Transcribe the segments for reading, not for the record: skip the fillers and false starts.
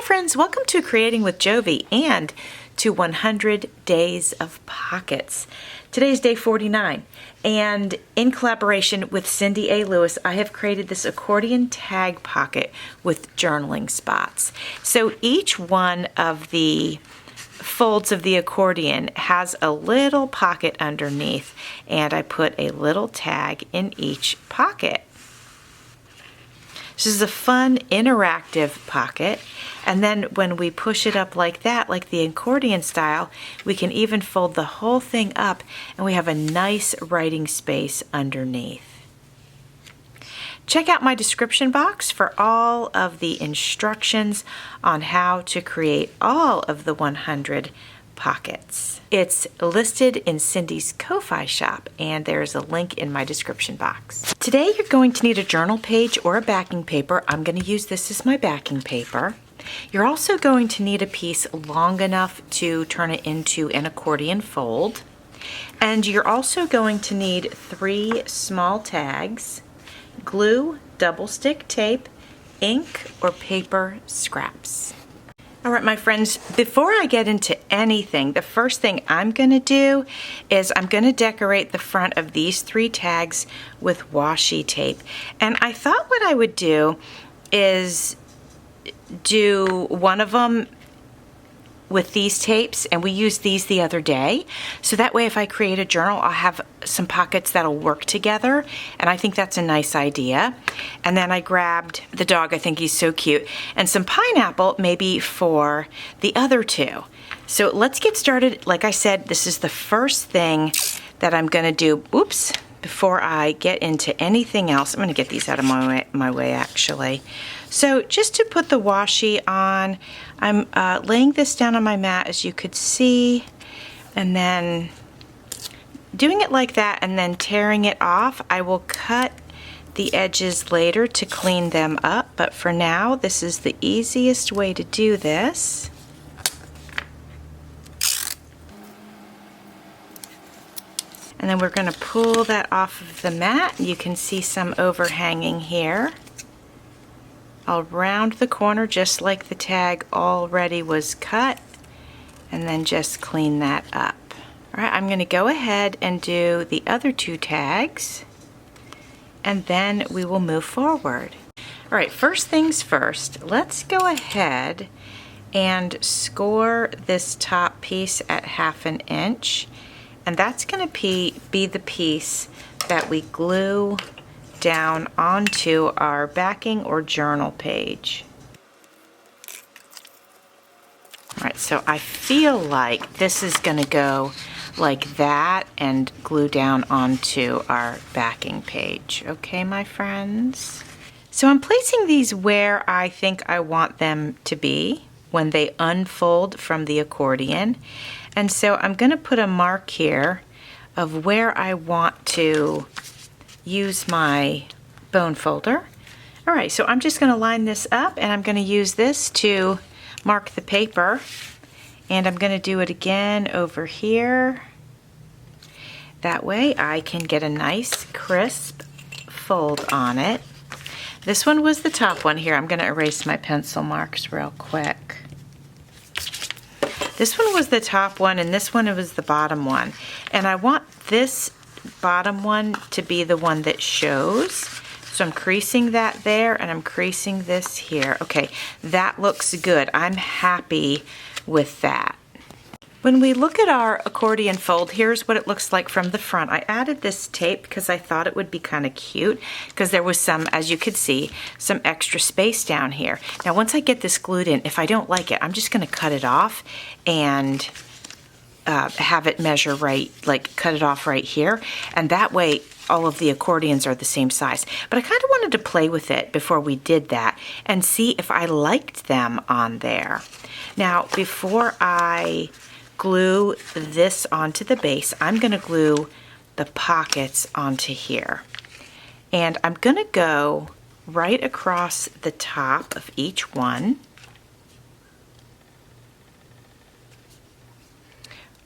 friends, welcome to Creating with Jovi and to 100 Days of Pockets. Today's day 49, and in collaboration with Cindy A. Lewis, I have created this accordion tag pocket with journaling spots. So each one of the folds of the accordion has a little pocket underneath, and I put a little tag in each pocket. This is a fun, interactive pocket, and then when we push it up like that, like the accordion style, we can even fold the whole thing up, and we have a nice writing space underneath. Check out my description box for all of the instructions on how to create all of the 100 pockets. It's listed in Cindy's Ko-Fi shop, and there's a link in my description box. Today you're going to need a journal page or a backing paper. I'm going to use this as my backing paper. You're also going to need a piece long enough to turn it into an accordion fold. And you're also going to need 3 small tags, glue, double stick tape, ink, or paper scraps. All right, my friends, before I get into anything, the first thing I'm going to do is I'm going to decorate the front of these 3 tags with washi tape. And I thought what I would do is do one of them with these tapes, and we used these the other day, so that way if I create a journal I'll have some pockets that'll work together, and I think that's a nice idea. And then I grabbed the dog, I think he's so cute, and some pineapple maybe for the other 2. So let's get started. Like I said, this is the first thing that I'm gonna do. Oops, before I get into anything else, I'm gonna get these out of my way actually. So just to put the washi on, I'm laying this down on my mat, as you could see, and then doing it like that and then tearing it off. I will cut the edges later to clean them up, but for now this is the easiest way to do this. And then we're going to pull that off of the mat. You can see some overhanging here. I'll round the corner just like the tag already was cut, and then just clean that up. All right, I'm going to go ahead and do the other 2 tags, and then we will move forward. All right, first things first, let's go ahead and score this top piece at 1/2 inch, and that's going to be the piece that we glue down onto our backing or journal page. All right, so I feel like this is going to go like that and glue down onto our backing page. Okay, my friends? So I'm placing these where I think I want them to be when they unfold from the accordion. And so I'm going to put a mark here of where I want to use my bone folder. All right, so I'm just going to line this up, and I'm going to use this to mark the paper, and I'm going to do it again over here. That way I can get a nice crisp fold on it. This one was the top one here. I'm going to erase my pencil marks real quick. This one was the top one, and this one was the bottom one, and I want this bottom one to be the one that shows. So I'm creasing that there, and I'm creasing this here. Okay, that looks good. I'm happy with that. When we look at our accordion fold, here's what it looks like from the front. I added this tape because I thought it would be kind of cute, because there was some, as you could see, some extra space down here. Now once I get this glued in, if I don't like it, I'm just going to cut it off and have it measure right, like cut it off right here, and that way all of the accordions are the same size. But I kind of wanted to play with it before we did that and see if I liked them on there. Now before I glue this onto the base, I'm going to glue the pockets onto here, and I'm going to go right across the top of each one.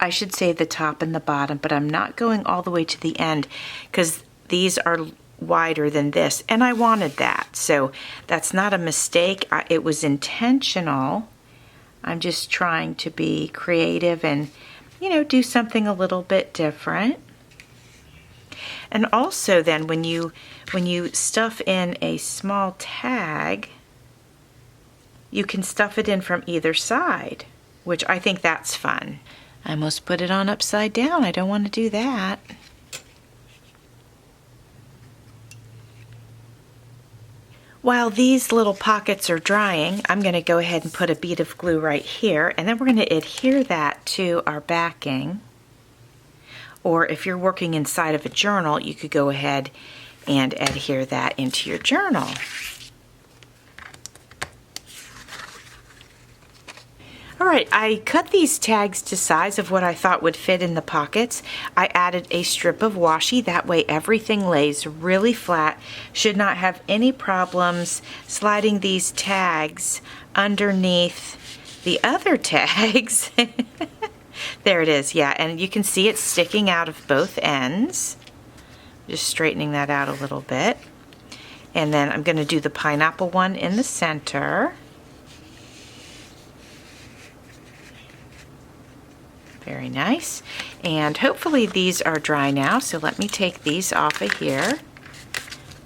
I should say the top and the bottom, but I'm not going all the way to the end because these are wider than this, and I wanted that. So that's not a mistake. It was intentional I'm just trying to be creative and, you know, do something a little bit different. And also then when you stuff in a small tag, you can stuff it in from either side, which I think that's fun. I almost put it on upside down. I don't want to do that. While these little pockets are drying, I'm going to go ahead and put a bead of glue right here, and then we're going to adhere that to our backing. Or if you're working inside of a journal, you could go ahead and adhere that into your journal. Alright, I cut these tags to size of what I thought would fit in the pockets. I added a strip of washi, that way everything lays really flat. Should not have any problems sliding these tags underneath the other tags. There it is, yeah, and you can see it sticking out of both ends. Just straightening that out a little bit. And then I'm going to do the pineapple one in the center. Very nice. And hopefully these are dry now, so let me take these off of here.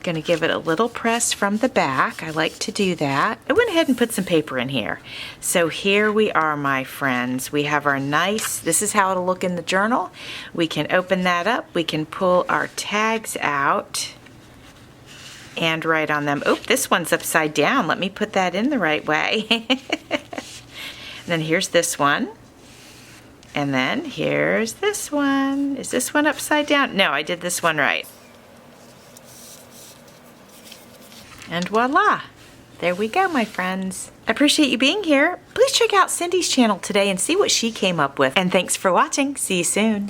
Going to give it a little press from the back. I like to do that. I went ahead and put some paper in here. So here we are, my friends. We have our nice, this is how it'll look in the journal. We can open that up. We can pull our tags out and write on them. Oh, this one's upside down. Let me put that in the right way. And then here's this one. And then here's this one. Is this one upside down? No, I did this one right. And voila! There we go, my friends. I appreciate you being here. Please check out Cindy's channel today and see what she came up with. And thanks for watching. See you soon.